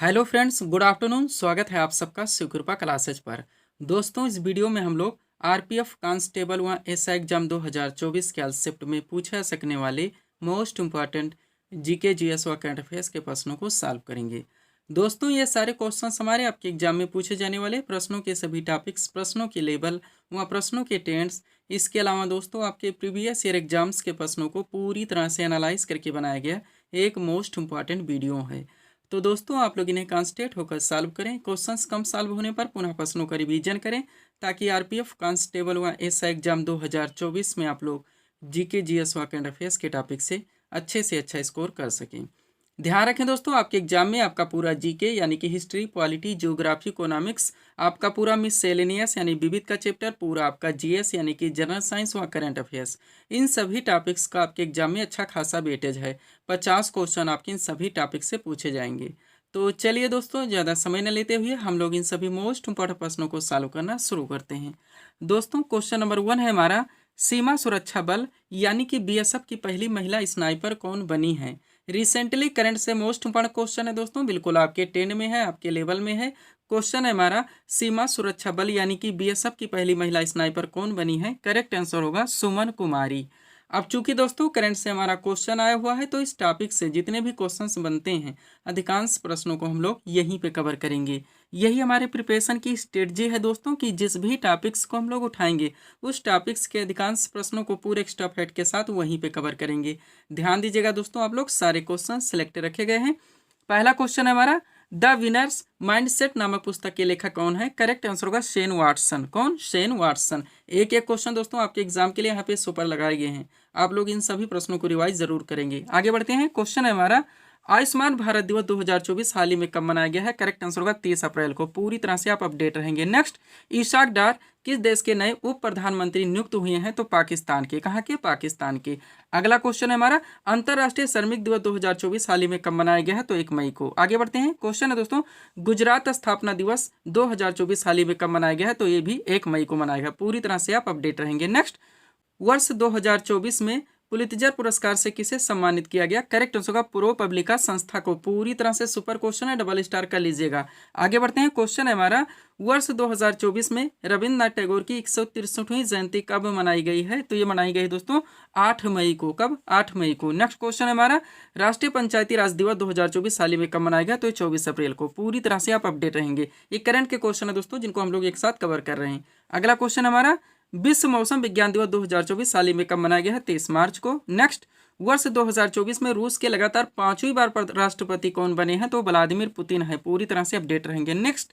Hello friends, good afternoon. स्वागत है आप सबका शिवकृपा क्लासेज पर। दोस्तों, इस वीडियो में हम लोग आरपीएफ कांस्टेबल व एसआई एग्जाम 2024 के शिफ्ट में पूछे जा सकने वाले मोस्ट इम्पॉर्टेंट जीके जीएस व करंट अफेयर्स के प्रश्नों को सॉल्व करेंगे। दोस्तों, ये सारे क्वेश्चन हमारे आपके एग्जाम में पूछे जाने वाले प्रश्नों के सभी टॉपिक्स, प्रश्नों के लेवल व प्रश्नों के टेंस, इसके अलावा दोस्तों आपके प्रीवियस ईयर एग्जाम्स के प्रश्नों को पूरी तरह से एनालाइज करके बनाया गया एक मोस्ट इम्पॉर्टेंट वीडियो है। तो दोस्तों, आप लोग इन्हें कॉन्सेंट्रेट होकर सॉल्व करें। क्वेश्चंस कम सॉल्व होने पर पुनः प्रश्नों का रिवीजन करें ताकि आरपीएफ कांस्टेबल व एसआई एग्जाम 2024 में आप लोग जीके जीएस व करंट अफेयर्स के टॉपिक से अच्छा स्कोर कर सकें। ध्यान रखें दोस्तों, आपके एग्जाम में आपका पूरा जीके यानी कि हिस्ट्री, पॉलिटी, ज्योग्राफी, इकोनॉमिक्स, आपका पूरा मिससेलेनियस यानी विविध का चैप्टर, पूरा आपका जीएस यानी कि जनरल साइंस व करंट अफेयर्स, इन सभी टॉपिक्स का आपके एग्जाम में अच्छा खासा वेटेज है। 50 क्वेश्चन आपके इन सभी टॉपिक से पूछे जाएंगे। तो चलिए दोस्तों, ज़्यादा समय न लेते हुए हम लोग इन सभी मोस्ट इंपॉर्टेंट प्रश्नों को सॉल्व करना शुरू करते हैं। दोस्तों, क्वेश्चन नंबर 1 है हमारा, सीमा सुरक्षा बल यानी कि बीएसएफ की पहली महिला स्नाइपर कौन बनी है। रिसेंटली करंट से मोस्ट इंपॉर्टेंट क्वेश्चन है दोस्तों, बिल्कुल आपके 10 में है, आपके लेवल में है। क्वेश्चन है हमारा, सीमा सुरक्षा बल यानी कि बीएसएफ की पहली महिला स्नाइपर कौन बनी है। करेक्ट आंसर होगा सुमन कुमारी। अब चूंकि दोस्तों करंट से हमारा क्वेश्चन आया हुआ है, तो इस टॉपिक से जितने भी क्वेश्चंस बनते हैं अधिकांश प्रश्नों को हम लोग यहीं पे कवर करेंगे। यही हमारे प्रिपरेशन की स्ट्रेटजी है दोस्तों कि जिस भी टॉपिक्स को हम लोग उठाएंगे उस टॉपिक्स के अधिकांश प्रश्नों को पूरे एक्स्ट्रा फैक्ट के साथ वहीं पे कवर करेंगे। ध्यान दीजिएगा दोस्तों, आप लोग सारे क्वेश्चन सिलेक्ट रखे गए हैं। पहला क्वेश्चन है हमारा, द विनर्स माइंडसेट नामक पुस्तक के लेखक कौन है। करेक्ट आंसर होगा शेन वाटसन। कौन? Shane Watson. एक एक क्वेश्चन दोस्तों आपके एग्जाम के लिए यहाँ पे सुपर लगाए गए हैं, आप लोग इन सभी प्रश्नों को रिवाइज जरूर करेंगे। आगे बढ़ते हैं। क्वेश्चन है हमारा, आयुष्मान भारत दिवस 2024 हाल ही में कब मनाया गया है। करेक्ट आंसर होगा 30 अप्रैल को। पूरी तरह से आप अपडेट रहेंगे। नेक्स्ट, इशाक डार किस देश के नए उप प्रधानमंत्री नियुक्त हुए हैं। तो पाकिस्तान के। कहाँ के? पाकिस्तान के। अगला क्वेश्चन है हमारा, अंतर्राष्ट्रीय श्रमिक दिवस 2024 हाल ही में कब मनाया गया है। तो 1 मई को। आगे बढ़ते हैं। क्वेश्चन है दोस्तों, गुजरात स्थापना दिवस 2024 हाल ही में कब मनाया गया है। तो ये भी 1 मई को मनाया गया। पूरी तरह से आप अपडेट रहेंगे। नेक्स्ट, वर्ष 2024 में पुलित्जर पुरस्कार से किसे सम्मानित किया गया। करेक्ट आंसर होगा प्रो पब्लिका संस्था को। पूरी तरह से सुपर क्वेश्चन है, डबल स्टार कर लीजिएगा। आगे बढ़ते हैं। क्वेश्चन है हमारा, वर्ष 2024 में रविन्द्रनाथ टैगोर की 163वीं जयंती कब मनाई गई है। तो ये मनाई गई दोस्तों 8 मई को। कब? 8 मई को। नेक्स्ट क्वेश्चन है हमारा, राष्ट्रीय पंचायती राज दिवस 2024 हाल ही में कब मनाया गया। तो ये 24 अप्रैल को। पूरी तरह से आप अपडेट रहेंगे। ये करंट के क्वेश्चन है दोस्तों जिनको हम लोग एक साथ कवर कर रहे हैं। अगला क्वेश्चन हमारा, विश्व मौसम विज्ञान दिवस 2024 हाल ही में कब मनाया गया है। 23 मार्च को। नेक्स्ट, वर्ष 2024 में रूस के लगातार 5वीं बार राष्ट्रपति कौन बने हैं। तो व्लादिमीर पुतिन है। पूरी तरह से अपडेट रहेंगे। नेक्स्ट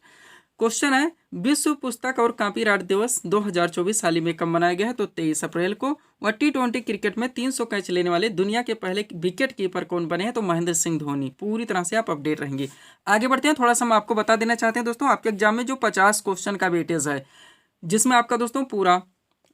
क्वेश्चन है, विश्व पुस्तक और कॉपीराइट दिवस 2024 हाल ही में कब मनाया गया है। तो 23 अप्रैल को। और T20 क्रिकेट में 300 कैच लेने वाले दुनिया के पहले विकेट कीपर कौन बने हैं। तो महेंद्र सिंह धोनी। पूरी तरह से आप अपडेट रहेंगे। आगे बढ़ते हैं। थोड़ा सा हम आपको बता देना चाहते हैं दोस्तों, आपके एग्जाम में जो 50 क्वेश्चन का वेटेज है, जिसमें आपका दोस्तों पूरा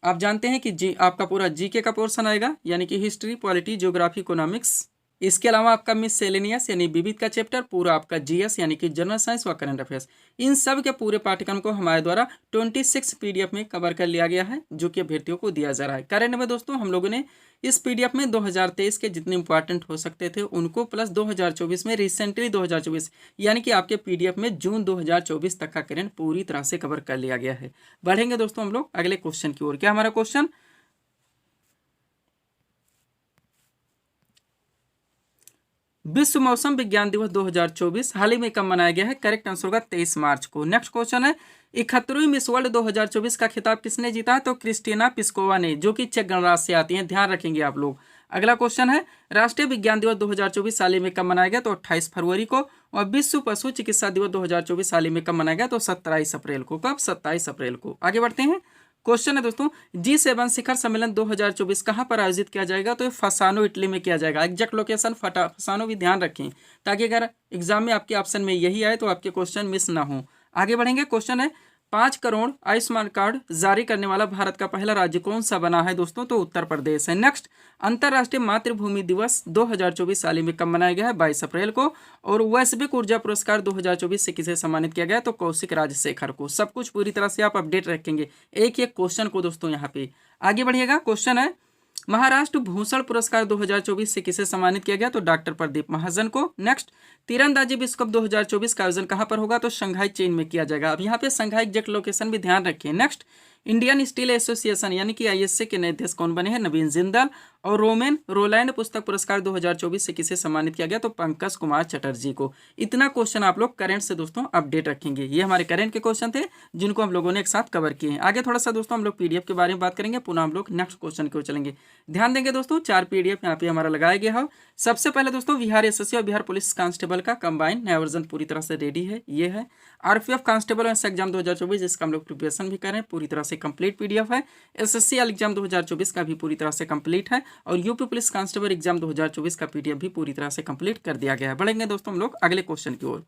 आप जानते हैं कि आपका पूरा जीके का पोर्शन आएगा, यानी कि हिस्ट्री, पॉलिटी, ज्योग्राफी, इकोनॉमिक्स। इसके अलावा आपका मिससेलेनियस यानी विविध का चैप्टर, पूरा आपका जीएस यानी कि जनरल साइंस व करंट अफेयर्स, इन सब के पूरे पाठ्यक्रम को हमारे द्वारा 26 पीडीएफ में कवर कर लिया गया है, जो कि अभ्यर्थियों को दिया जा रहा है। करंट में दोस्तों हम लोगों ने इस पीडीएफ में 2023 के जितने इंपॉर्टेंट हो सकते थे उनको, प्लस 2024 में रिसेंटली 2024 यानी कि आपके पीडीएफ में जून 2024 तक का करंट पूरी तरह से कवर कर लिया गया है। बढ़ेंगे दोस्तों हम लोग अगले क्वेश्चन की ओर। क्या हमारा क्वेश्चन, विश्व मौसम विज्ञान दिवस 2024 हाल ही में कब मनाया गया है। करेक्ट आंसर होगा 23 मार्च को। नेक्स्ट क्वेश्चन है, 71वीं मिस वर्ल्ड 2024 का खिताब किसने जीता है। तो क्रिस्टीना पिस्कोवा ने, जो कि चेक गणराज्य से आती हैं। ध्यान रखेंगे आप लोग। अगला क्वेश्चन है, राष्ट्रीय विज्ञान दिवस 2024 हाल ही में कब मनाया गया। तो 28 फरवरी को। और विश्व पशु चिकित्सा दिवस 2024 हाल ही में कब मनाया गया। तो 27 अप्रैल को। कब? 27 अप्रैल को। आगे बढ़ते हैं। क्वेश्चन है दोस्तों, G7 शिखर सम्मेलन 2024 कहाँ पर आयोजित किया जाएगा। तो फसानो, इटली में किया जाएगा। एग्जैक्ट लोकेशन फसानो भी ध्यान रखें, ताकि अगर एग्जाम में आपके ऑप्शन में यही आए तो आपके क्वेश्चन मिस ना हो। आगे बढ़ेंगे। क्वेश्चन है, 5 करोड़ आयुष्मान कार्ड जारी करने वाला भारत का पहला राज्य कौन सा बना है। दोस्तों तो उत्तर प्रदेश है। नेक्स्ट, अंतर्राष्ट्रीय मातृभूमि दिवस 2024 हाल ही में कब मनाया गया है। 22 अप्रैल को। और वैश्विक ऊर्जा पुरस्कार 2024 से किसे सम्मानित किया गया। तो कौशिक राजशेखर को। सब कुछ पूरी तरह से आप अपडेट रखेंगे एक एक क्वेश्चन को दोस्तों यहाँ पे। आगे बढ़िएगा। क्वेश्चन है, महाराष्ट्र भूषण पुरस्कार 2024 से किसे सम्मानित किया गया? तो डॉक्टर प्रदीप महाजन को। नेक्स्ट, तीरंदाजी विश्व कप 2024 का आयोजन कहां पर होगा? तो शंघाई चीन में किया जाएगा। अब यहाँ पे शंघाई एग्जैक्ट लोकेशन भी ध्यान रखिए। नेक्स्ट, इंडियन स्टील एसोसिएशन यानी कि आईएसए के नए अध्यक्ष कौन बने हैं? नवीन जिंदाल। और रोमेन रोलैंड पुस्तक पुरस्कार 2024 से किसे सम्मानित किया गया? तो पंकज कुमार चटर्जी को। इतना क्वेश्चन आप लोग करंट से दोस्तों अपडेट रखेंगे। ये हमारे करंट के क्वेश्चन थे जिनको हम लोगों ने एक साथ कवर किए हैं। आगे थोड़ा सा दोस्तों हम लोग पीडीएफ के बारे में बात करेंगे, पुनः हम लोग नेक्स्ट क्वेश्चन की ओर चलेंगे। ध्यान देंगे दोस्तों, 4 पीडीएफ यहाँ पे हमारा लगाया गया है। सबसे पहले दोस्तों बिहार एसएससी और बिहार पुलिस कांस्टेबल का कंबाइन नया वर्जन पूरी तरह से रेडी है। ये है आरपीएफ कांस्टेबल एग्जाम 2024, जिसका हम लोग प्रिपरेशन भी कर रहे हैं, पूरी तरह से कंप्लीट पीडीएफ है। एसएससी एग्जाम 2024 का भी पूरी तरह से कंप्लीट है और यूपी पुलिस कांस्टेबल एग्जाम 2024 का पीडीएफ भी पूरी तरह से कंप्लीट कर दिया गया है। बढ़ेंगे दोस्तों हम लोग अगले क्वेश्चन की ओर।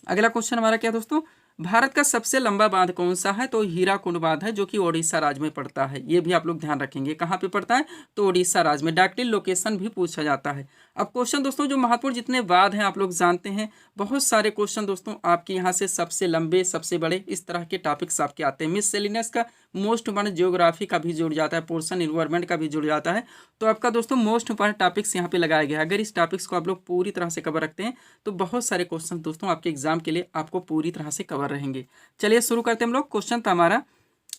अगला क्वेश्चन हमारा क्या दोस्तों? भारत का सबसे लंबा बांध कौन सा है? तो हीराकुंड बांध है, जो कि ओडिशा राज्य में पड़ता है। ये भी आप लोग ध्यान रखेंगे, कहाँ पे पड़ता है? तो ओडिशा राज्य में। डायरेक्टली लोकेशन भी पूछा जाता है। अब क्वेश्चन दोस्तों जो महत्वपूर्ण जितने बांध हैं आप लोग जानते हैं, बहुत सारे क्वेश्चन दोस्तों आपके यहाँ से सबसे लंबे सबसे बड़े इस तरह के टॉपिक्स आपके आते हैं। मिससेलेनियस का मोस्ट इंपॉर्टेंट जियोग्राफी का भी जुड़ जाता है, पोर्शन इन्वायरमेंट का भी जुड़ जाता है। तो आपका दोस्तों मोस्ट इंपॉर्टेंट टॉपिक्स यहाँ पे लगाया गया है। अगर इस टॉपिक्स को आप लोग पूरी तरह से कवर रखते हैं तो बहुत सारे क्वेश्चन दोस्तों आपके एग्जाम के लिए आपको पूरी तरह से कवर रहेंगे। चलिए शुरू करते हैं हम लोग। क्वेश्चन था हमारा,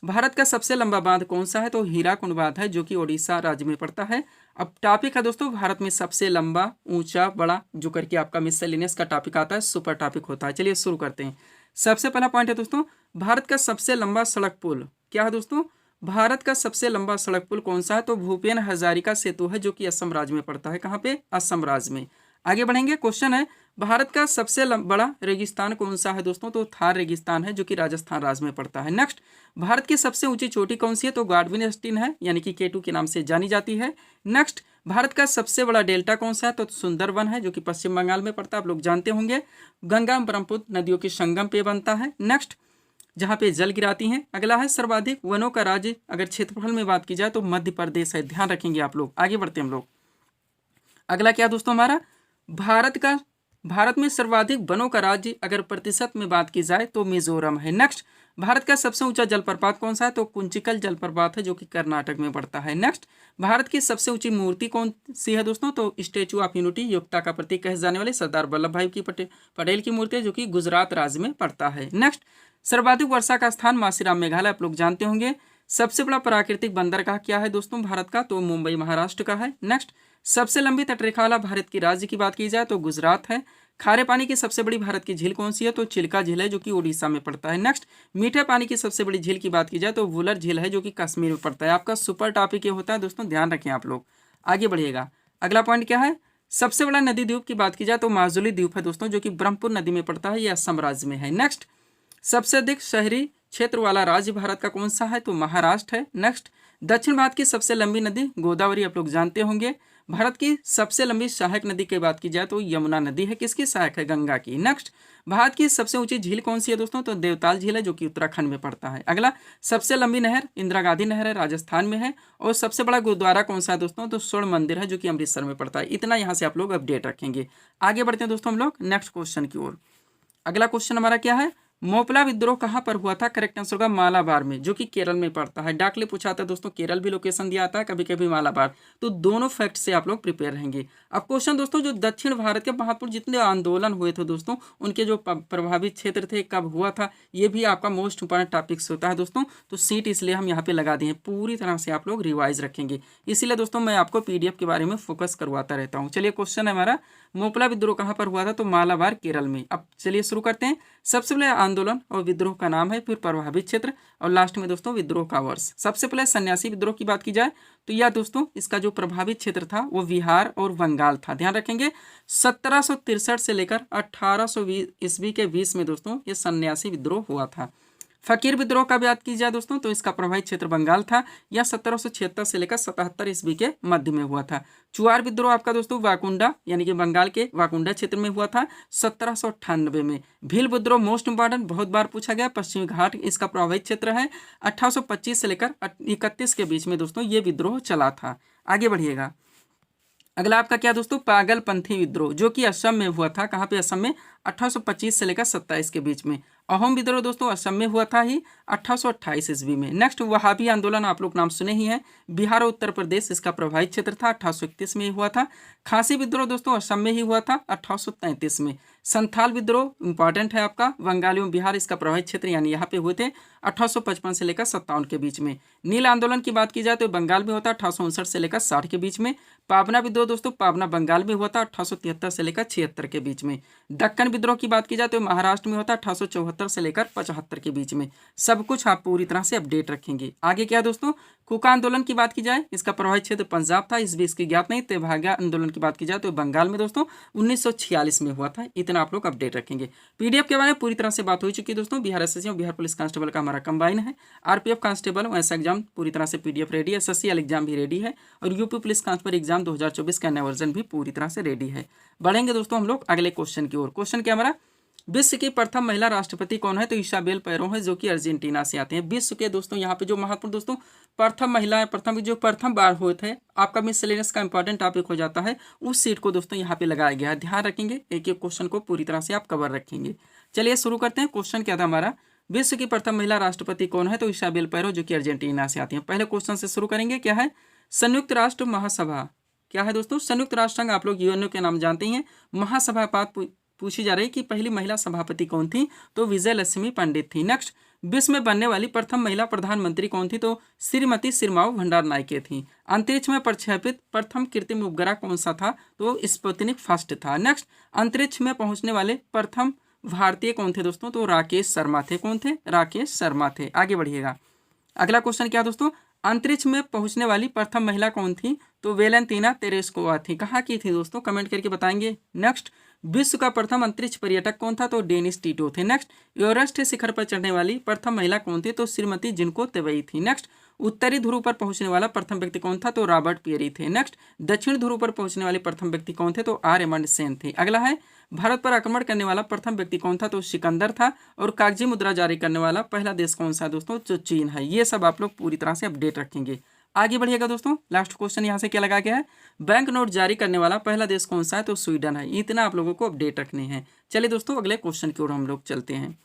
भारत का सबसे लंबा बांध कौन सा है? तो हीराकुंड बांध है, जो कि ओडिशा राज्य में पड़ता है। अब टॉपिक है दोस्तों भारत में सबसे लंबा, ऊंचा, बड़ा, जो करके आपका मिससेलेनियस का टॉपिक आता है, सुपर टॉपिक होता है। चलिए शुरू करते हैं। सबसे पहला पॉइंट है दोस्तों, भारत का सबसे लंबा सड़क पुल क्या है दोस्तों? भारत का सबसे लंबा सड़क पुल कौन सा है? तो भूपेन हजारिका सेतु है, जो कि असम राज्य में पड़ता है। कहाँ पे? असम राज्य में। आगे बढ़ेंगे। क्वेश्चन है, भारत का सबसे बड़ा रेगिस्तान कौन सा है दोस्तों? तो थार रेगिस्तान है, जो कि राजस्थान राज्य में पड़ता है। नेक्स्ट, भारत की सबसे ऊंची चोटी कौन सी है? तो गार्डविन स्टीन है, यानी कि K2 के नाम से जानी जाती है। नेक्स्ट, भारत का सबसे बड़ा डेल्टा कौन सा है? तो सुंदरबन है, जो कि पश्चिम बंगाल में पड़ता है, आप लोग जानते होंगे। गंगा ब्रह्मपुत्र नदियों के संगम पे बनता है। नेक्स्ट, जहाँ पे जल गिराती हैं। अगला है, सर्वाधिक वनों का राज्य अगर क्षेत्रफल में बात की जाए तो मध्य प्रदेश है, ध्यान रखेंगे आप लोग। आगे बढ़ते हैं हम लोग। अगला क्या दोस्तों हमारा, भारत में सर्वाधिक वनों का राज्य अगर प्रतिशत में बात की जाए तो मिजोरम है। नेक्स्ट, भारत का सबसे ऊंचा जलप्रपात कौन सा है? तो कुंचिकल जलप्रपात है, जो कि कर्नाटक में पड़ता है। नेक्स्ट, भारत की सबसे ऊंची मूर्ति कौन सी है दोस्तों? तो स्टैचू ऑफ यूनिटी, योग्यता का प्रतीक कहे जाने वाले सरदार वल्लभ भाई की पटेल की मूर्ति है, जो कि गुजरात राज्य में पड़ता है। नेक्स्ट, सर्वाधिक वर्षा का स्थान मासीराम मेघालय, आप लोग जानते होंगे। सबसे बड़ा प्राकृतिक बंदरगाह क्या है दोस्तों भारत का? तो मुंबई महाराष्ट्र का है। नेक्स्ट, सबसे लंबी तटरेखा वाला भारत की राज्य की बात की जाए तो गुजरात है। खारे पानी की सबसे बड़ी भारत की झील कौन सी है? तो चिल्का झील है, जो कि उड़ीसा में पड़ता है। नेक्स्ट, मीठे पानी की सबसे बड़ी झील की बात की जाए तो वुलर झील है, जो कि कश्मीर में पड़ता है। आपका सुपर टॉपिक ये होता है दोस्तों, ध्यान रखें आप लोग। आगे बढ़िएगा। अगला पॉइंट क्या है, सबसे बड़ा नदी द्वीप की बात की जाए तो माजुली द्वीप है दोस्तों, जो कि ब्रह्मपुत्र नदी में पड़ता है, यह असम राज्य में है। नेक्स्ट, सबसे अधिक शहरी क्षेत्र वाला राज्य भारत का कौन सा है? तो महाराष्ट्र है। नेक्स्ट, दक्षिण भारत की सबसे लंबी नदी गोदावरी, आप लोग जानते होंगे। भारत की सबसे लंबी सहायक नदी की बात की जाए तो यमुना नदी है, किसकी सहायक है? गंगा की। नेक्स्ट, भारत की सबसे ऊंची झील कौन सी है दोस्तों? तो देवताल झील है, जो कि उत्तराखंड में पड़ता है। अगला, सबसे लंबी नहर इंदिरा गांधी नहर है, राजस्थान में है। और सबसे बड़ा गुरुद्वारा कौन सा है दोस्तों? तो स्वर्ण मंदिर है, जो कि अमृतसर में पड़ता है। इतना यहाँ से आप लोग अपडेट रखेंगे। आगे बढ़ते हैं दोस्तों हम लोग नेक्स्ट क्वेश्चन की ओर। अगला क्वेश्चन हमारा क्या है, मोपला विद्रोह कहाँ पर हुआ था? करेक्ट आंसर होगा मालाबार में, जो कि केरल में पड़ता है। डाकले पूछा था दोस्तों, केरल भी लोकेशन दिया आता है, कभी कभी मालाबार। तो दोनों फैक्ट से आप लोग प्रिपेयर रहेंगे। अब क्वेश्चन दोस्तों, जो दक्षिण भारत के महत्वपूर्ण जितने आंदोलन हुए थे दोस्तों, उनके जो प्रभावित क्षेत्र थे, कब हुआ था, ये भी आपका मोस्ट इंपॉर्टेंट टॉपिक्स होता है दोस्तों। तो सीट इसलिए हम यहाँ पे लगा दिए, पूरी तरह से आप लोग रिवाइज रखेंगे। इसीलिए दोस्तों मैं आपको पीडीएफ के बारे में फोकस करवाता रहता हूँ। चलिए क्वेश्चन है हमारा, मोपला विद्रोह कहाँ पर हुआ था? तो मालाबार केरल में। अब चलिए शुरू करते हैं। सबसे पहले आंदोलन और विद्रोह का नाम है, फिर प्रभावित क्षेत्र, और लास्ट में दोस्तों विद्रोह का वर्ष। सबसे पहले सन्यासी विद्रोह की बात की जाए तो यह दोस्तों, इसका जो प्रभावित क्षेत्र था वो बिहार और बंगाल था। ध्यान रखेंगे, 1763 से लेकर 1820 ईस्वी के 20 में दोस्तों ये सन्यासी विद्रोह हुआ था। फकीर विद्रोह का बात की जाए दोस्तों तो इसका प्रभावित क्षेत्र बंगाल था, यह 1776 से लेकर 77 ईस्वी के मध्य में हुआ था। चुआर विद्रोह आपका दोस्तों वाकुंडा यानी कि बंगाल के वाकुंडा क्षेत्र में हुआ था 1798 में। भील विद्रोह मोस्ट इंपॉर्टेंट, बहुत बार पूछा गया, पश्चिमी घाट इसका प्रभावित क्षेत्र है। 1825 से लेकर 31 के बीच में दोस्तों ये विद्रोह चला था। आगे बढ़िएगा। अगला आपका क्या दोस्तों, पागलपंथी विद्रोह, जो कि असम में हुआ था। कहाँ पे? असम में 1825 से लेकर 27 के बीच में। अहोम विद्रोह दोस्तों असम में हुआ था ही 1828 ईस्वी में। नेक्स्ट वहाबी आंदोलन आप लोग नाम सुने ही हैं, बिहार और उत्तर प्रदेश इसका प्रभावित क्षेत्र था, 1831 में ही हुआ था। खासी विद्रोह दोस्तों असम में ही हुआ था 1833 में। संथाल विद्रोह इंपॉर्टेंट है आपका, बंगाल एवं बिहार इसका प्रभावित क्षेत्र यानी यहाँ पे हुए थे 1855 से लेकर 57 के बीच में। नील आंदोलन की बात की जाए तो बंगाल में होता 1859 से लेकर 60 के बीच में। पाबना विद्रोह दोस्तों पाबना बंगाल में हुआ था 1873 से लेकर 76 के बीच में। दक्कन विद्रोह की बात की जाए तो महाराष्ट्र में होता 1874 से लेकर 75 के बीच में। सब कुछ आप पूरी तरह से अपडेट रखेंगे। आगे क्या दोस्तों, कुका आंदोलन की बात की जाए इसका प्रभावित क्षेत्र पंजाब था, इस बीच की ज्ञात नहीं। तेभागा आंदोलन की बात की जाए तो बंगाल में दोस्तों 1946 में हुआ था। इतना आप लोग अपडेट रखेंगे। पीडीएफ के बारे में पूरी तरह से बात हो चुकी है दोस्तों। बिहार एसएससी और बिहार पुलिस कांस्टेबल का हमारा कंबाइन है। आरपीएफ कांस्टेबल ऐसा एग्जाम पूरी तरह से पीडीएफ रेडी है, एसएससी एग्जाम भी रेडी है और यूपी पुलिस कांस्टेबल एग्जाम 2024 का नया वर्जन भी पूरी तरह से रेडी है। बढ़ेंगे दोस्तों हम लोग अगले क्वेश्चन की ओर। क्वेश्चन क्या हमारा, विश्व की प्रथम महिला राष्ट्रपति कौन है? तो इसाबेल पैरो है जो कि अर्जेंटीना से आते हैं। विश्व के दोस्तों यहाँ पे जो महत्वपूर्ण दोस्तों प्रथम महिला प्रथम बार हुए थे, आपका मिसलेनियस का इंपॉर्टेंट टॉपिक हो जाता है, उस सीट को दोस्तों यहाँ पे लगाया गया है। ध्यान रखेंगे, एक एक क्वेश्चन को पूरी तरह से आप कवर रखेंगे। चलिए शुरू करते हैं। क्वेश्चन क्या था हमारा, विश्व की प्रथम महिला राष्ट्रपति कौन है? तो इसाबेल पैरो जो कि अर्जेंटीना से आती है। पहले क्वेश्चन से शुरू करेंगे। क्या है? संयुक्त राष्ट्र महासभा क्या है दोस्तों? संयुक्त राष्ट्र संघ आप लोग यूएनओ के नाम जानते हैं। महासभा बात पूछी जा रही है कि पहली महिला सभापति कौन थी? तो विजय लक्ष्मी पंडित थी। नेक्स्ट, विश्व में बनने वाली प्रथम महिला प्रधानमंत्री कौन थी? तो श्रीमती सिरमाऊ भंडार नायके थी। अंतरिक्ष में प्रक्षेपित प्रथम कृत्रिम उपग्रह कौन सा था? तो स्पुतनिक फर्स्ट था। नेक्स्ट, अंतरिक्ष में पहुंचने वाले प्रथम भारतीय कौन थे दोस्तों? तो राकेश शर्मा थे। कौन थे? राकेश शर्मा थे। आगे बढ़िएगा। अगला क्वेश्चन क्या दोस्तों, अंतरिक्ष में पहुंचने वाली प्रथम महिला कौन थी? तो वेलेंतीना तेरेस्कोवा थी। कहाँ की थी दोस्तों? कमेंट करके बताएंगे। नेक्स्ट, विश्व का प्रथम अंतरिक्ष पर्यटक कौन था? तो डेनिस टीटो थे। नेक्स्ट, एवरेस्ट शिखर पर चढ़ने वाली प्रथम महिला कौन थी? तो श्रीमती जिनको तेवई थी। नेक्स्ट, उत्तरी ध्रुव पर पहुंचने वाला प्रथम व्यक्ति कौन था? तो रॉबर्ट पियरी थे। नेक्स्ट, दक्षिण ध्रुव पर पहुंचने वाले प्रथम व्यक्ति कौन थे? तो आर एमंड सेन थे। अगला है, भारत पर आक्रमण करने वाला प्रथम व्यक्ति कौन था? तो सिकंदर था। और कागजी मुद्रा जारी करने वाला पहला देश कौन सा दोस्तों? जो चीन है। ये सब आप लोग पूरी तरह से अपडेट रखेंगे। आगे बढ़िएगा दोस्तों। लास्ट क्वेश्चन यहाँ से क्या लगा गया है, बैंक नोट जारी करने वाला पहला देश कौन सा है? तो स्वीडन है। इतना आप लोगों को अपडेट रखने हैं। चलिए दोस्तों अगले क्वेश्चन की ओर हम लोग चलते हैं।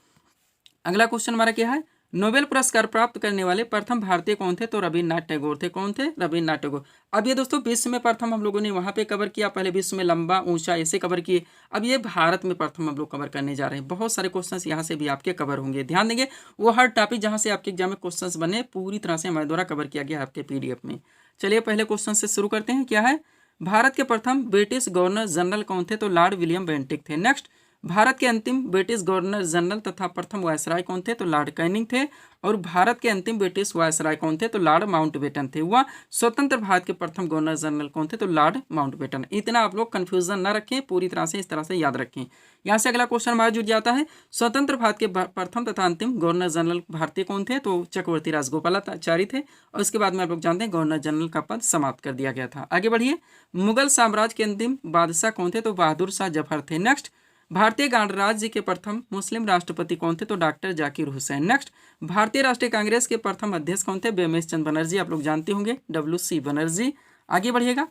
अगला क्वेश्चन हमारा क्या है, नोबेल पुरस्कार प्राप्त करने वाले प्रथम भारतीय कौन थे? तो रविन्द्रनाथ टैगोर थे। कौन थे? रविन्द्रनाथ टैगोर। अब ये दोस्तों विश्व में प्रथम हम लोगों ने वहाँ पे कवर किया, पहले विश्व में लंबा ऊंचा ऐसे कवर किए। अब ये भारत में प्रथम हम लोग कवर करने जा रहे हैं। बहुत सारे क्वेश्चंस यहाँ से भी आपके कवर होंगे। ध्यान देंगे, वो हर टॉपिक जहाँ से आपके एग्जाम में क्वेश्चंस बने पूरी तरह से हमारे द्वारा कवर किया गया है आपके पीडीएफ में। चलिए पहले क्वेश्चन से शुरू करते हैं। क्या है, भारत के प्रथम ब्रिटिश गवर्नर जनरल कौन थे? तो लॉर्ड विलियम बेंटिक थे। नेक्स्ट, भारत के अंतिम ब्रिटिश गवर्नर जनरल तथा प्रथम वायसराय कौन थे? तो लॉर्ड कैनिंग थे। और भारत के अंतिम ब्रिटिश वायसराय कौन थे? तो लॉर्ड माउंटबेटन थे। वह स्वतंत्र भारत के प्रथम गवर्नर जनरल कौन थे? तो लॉर्ड माउंटबेटन। इतना आप लोग कंफ्यूजन ना रखें, पूरी तरह से इस तरह से याद रखें। यहाँ से अगला क्वेश्चन हमारा जुड़ जाता है, स्वतंत्र भारत के प्रथम तथा अंतिम गवर्नर जनरल भारतीय कौन थे? तो चक्रवर्ती राजगोपालाचारी थे। और इसके बाद में आप लोग जानते हैं गवर्नर जनरल का पद समाप्त कर दिया गया था। आगे बढ़िए, मुगल साम्राज्य के अंतिम बादशाह कौन थे? तो बहादुर शाह जफर थे। नेक्स्ट, भारतीय गणराज्य के प्रथम मुस्लिम राष्ट्रपति कौन थे? तो डॉक्टर जाकिर हुसैन। नेक्स्ट, भारतीय राष्ट्रीय कांग्रेस के प्रथम अध्यक्ष कौन थे? बेमेश चंद्र बनर्जी। आप लोग जानते होंगे, WC बनर्जी। आगे बढ़िएगा।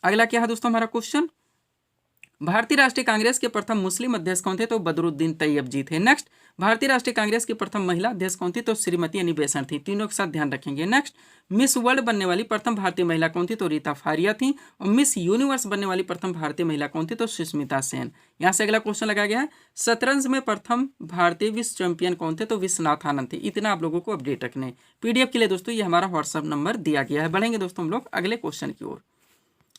अगला क्या है दोस्तों हमारा क्वेश्चन, भारतीय राष्ट्रीय कांग्रेस के प्रथम मुस्लिम अध्यक्ष कौन थे? तो बदरुद्दीन तैयब जी थे। नेक्स्ट, भारतीय राष्ट्रीय कांग्रेस की प्रथम महिला अध्यक्ष कौन थी? तो श्रीमती अनी बेसेंट थी। तीनों के साथ ध्यान रखेंगे। नेक्स्ट, मिस वर्ल्ड बनने वाली प्रथम भारतीय महिला कौन थी? तो रीता फारिया थी। और मिस यूनिवर्स बनने वाली प्रथम भारतीय महिला कौन थी? तो सुष्मिता सेन। यहाँ से अगला क्वेश्चन लगाया गया है, शतरंज में प्रथम भारतीय विश्व चैंपियन कौन थे? तो विश्वनाथ आनंद थे। इतना आप लोगों को अपडेट रखने। पीडीएफ के लिए दोस्तों ये हमारा व्हाट्सअप नंबर दिया गया है। बढ़ेंगे दोस्तों हम लोग अगले क्वेश्चन की ओर।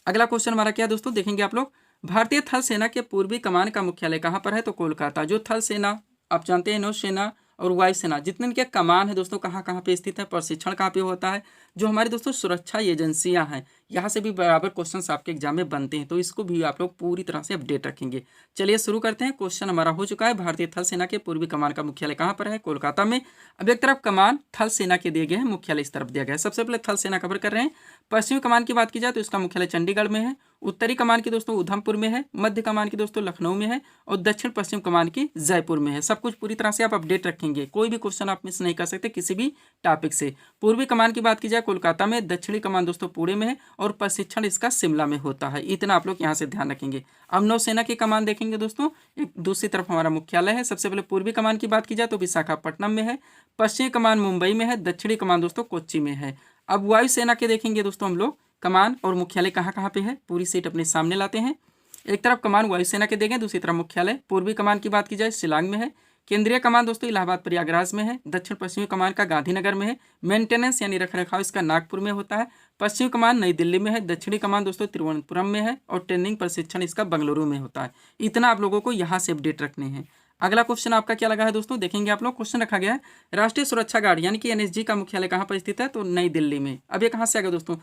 अगला क्वेश्चन हमारा क्या दोस्तों देखेंगे आप लोग, भारतीय थल सेना के पूर्वी कमान का मुख्यालय कहाँ पर है? तो कोलकाता। जो थल सेना आप जानते हैं, नौसेना और वायुसेना जितने इनके कमान है दोस्तों कहाँ कहाँ पे स्थित है, प्रशिक्षण कहाँ पे होता है, जो हमारी दोस्तों सुरक्षा एजेंसियां हैं, यहाँ से भी बराबर क्वेश्चंस आपके एग्जाम में बनते हैं। तो इसको भी आप लोग पूरी तरह से अपडेट रखेंगे। चलिए शुरू करते हैं। क्वेश्चन हमारा हो चुका है, भारतीय थल सेना के पूर्वी कमान का मुख्यालय कहाँ पर है? कोलकाता में। अब एक तरफ कमान थल सेना के दिए गए हैं, मुख्यालय इस तरफ दिया गया है। सबसे पहले थल सेना कवर कर रहे हैं। पश्चिमी कमान की बात की जाए तो इसका मुख्यालय चंडीगढ़ में है। उत्तरी कमान की दोस्तों उधमपुर में है, मध्य कमान की दोस्तों लखनऊ में है और दक्षिण पश्चिम कमान की जयपुर में है। सब कुछ पूरी तरह से आप अपडेट रखेंगे, कोई भी क्वेश्चन आप मिस नहीं कर सकते किसी भी टॉपिक से। पूर्वी कमान की बात की जाए कोलकाता में, दक्षिणी कमान दोस्तों पुणे में है और प्रशिक्षण इसका शिमला में होता है। इतना आप लोग यहाँ से ध्यान रखेंगे। अब नौसेना की कमान देखेंगे दोस्तों, एक दूसरी तरफ हमारा मुख्यालय है। सबसे पहले पूर्वी कमान की बात की जाए तो विशाखापट्टनम में है, पश्चिमी कमान मुंबई में है, दक्षिणी कमान दोस्तों कोच्चि में है। अब वायुसेना के देखेंगे दोस्तों हम लोग कमान और मुख्यालय कहाँ कहाँ पे है, पूरी सीट अपने सामने लाते हैं। एक तरफ कमान वायुसेना के देंगे, दूसरी तरफ मुख्यालय। पूर्वी कमान की बात की जाए शिलांग में है, केंद्रीय कमान दोस्तों इलाहाबाद प्रयागराज में है, दक्षिण पश्चिमी कमान का गांधीनगर में है, मेंटेनेंस यानी रखरखाव इसका नागपुर में होता है, पश्चिमी कमान नई दिल्ली में है, दक्षिणी कमान दोस्तों तिरुवनंतपुरम में है और ट्रेनिंग प्रशिक्षण इसका बेंगलुरु में होता है। इतना आप लोगों को यहाँ से अपडेट रखने हैं। अगला क्वेश्चन आपका क्या लगा है दोस्तों, देखेंगे आप लोग। क्वेश्चन रखा गया है राष्ट्रीय सुरक्षा गार्ड यानी कि एनएसजी का मुख्यालय कहाँ पर स्थित है, तो नई दिल्ली में। अब ये कहाँ से आ गया दोस्तों,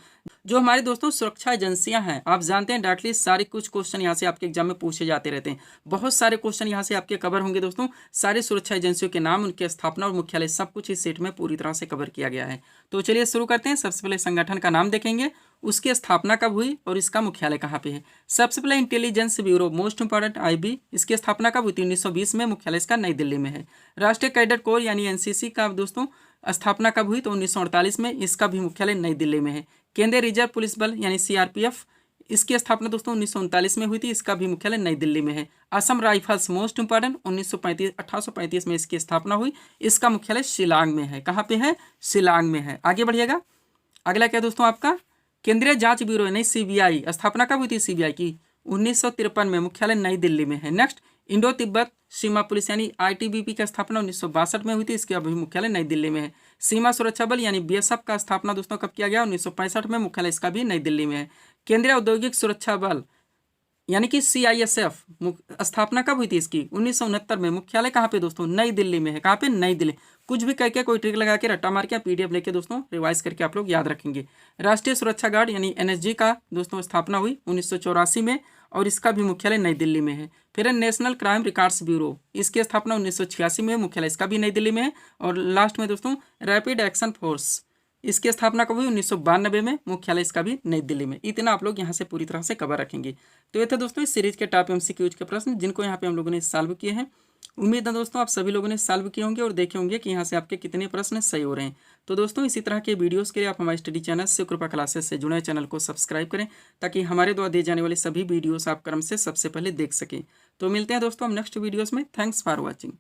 जो हमारे दोस्तों सुरक्षा एजेंसियां हैं, आप जानते हैं डायरेक्टली सारे कुछ क्वेश्चन यहाँ से आपके एग्जाम में पूछे जाते रहते हैं। बहुत सारे क्वेश्चन यहाँ से आपके कवर होंगे दोस्तों। सारी सुरक्षा एजेंसियों के नाम, उनकी स्थापना और मुख्यालय सब कुछ इस सेट में पूरी तरह से कवर किया गया है। तो चलिए शुरू करते हैं। सबसे पहले संगठन का नाम देखेंगे, उसकी स्थापना कब हुई और इसका मुख्यालय कहाँ पे है। सबसे पहले intelligence bureau, most important IB, इसकी स्थापना कब हुई थी, 1920 में, मुख्यालय इसका नई दिल्ली में है। राष्ट्रीय कैडेट कोर यानी एनसीसी का दोस्तों स्थापना कब हुई, तो 1948 में, इसका भी मुख्यालय नई दिल्ली में है। केंद्रीय रिजर्व पुलिस बल यानी सीआरपीएफ, इसकी स्थापना दोस्तों 1939 में हुई थी, इसका भी मुख्यालय नई दिल्ली में है। असम राइफल्स, मोस्ट इंपॉर्टेंट, 1835 में इसकी स्थापना हुई, इसका मुख्यालय शिलांग में है। कहाँ पे है, शिलांग में है। आगे बढ़िएगा। अगला क्या दोस्तों आपका केंद्रीय जांच ब्यूरो यानी सीबीआई, स्थापना कब हुई थी सीबीआई की, 1953 में, मुख्यालय नई दिल्ली में है। नेक्स्ट इंडो तिब्बत सीमा पुलिस यानी आईटीबीपी की स्थापना 1962 में हुई थी, इसके अभी मुख्यालय नई दिल्ली में है। सीमा सुरक्षा बल यानी बीएसएफ का स्थापना दोस्तों कब किया गया, 1965 में, मुख्यालय इसका भी नई दिल्ली में है। केंद्रीय औद्योगिक सुरक्षा बल यानी कि सीआईएसएफ, स्थापना कब हुई थी इसकी, 1969 में, मुख्यालय कहाँ पे दोस्तों, नई दिल्ली में है। कहाँ पे, नई दिल्ली। कुछ भी करके कोई ट्रिक लगा के रट्टा मार के पीडीएफ लेके दोस्तों रिवाइज करके आप लोग याद रखेंगे। राष्ट्रीय सुरक्षा गार्ड यानी एनएसजी का दोस्तों स्थापना हुई 1984 में और इसका भी मुख्यालय नई दिल्ली में है। फिर नेशनल क्राइम रिकॉर्ड्स ब्यूरो, इसकी स्थापना 1986 में, मुख्यालय इसका भी नई दिल्ली में है। और लास्ट में दोस्तों रैपिड एक्शन फोर्स, इसकी स्थापना कब हुई, 1992 में, मुख्यालय इसका भी नई दिल्ली में। इतना आप लोग यहाँ से पूरी तरह से कवर रखेंगे। तो ये थे दोस्तों इस सीरीज के टॉप एमसीक्यूज के प्रश्न जिनको यहाँ पे हम लोगों ने सॉल्व किए हैं। उम्मीद है दोस्तों आप सभी लोगों ने सॉल्व किए होंगे और देखे होंगे कि यहाँ से आपके कितने प्रश्न सही हो रहे हैं। तो दोस्तों इसी तरह के वीडियोस के लिए आप हमारे स्टडी चैनल शिवकृपा क्लासेस से जुड़े चैनल को सब्सक्राइब करें ताकि हमारे द्वारा दिए जाने वाले सभी वीडियोस आप क्रम से सबसे पहले देख सकें। तो मिलते हैं दोस्तों हम नेक्स्ट वीडियोस में। Thanks for watching.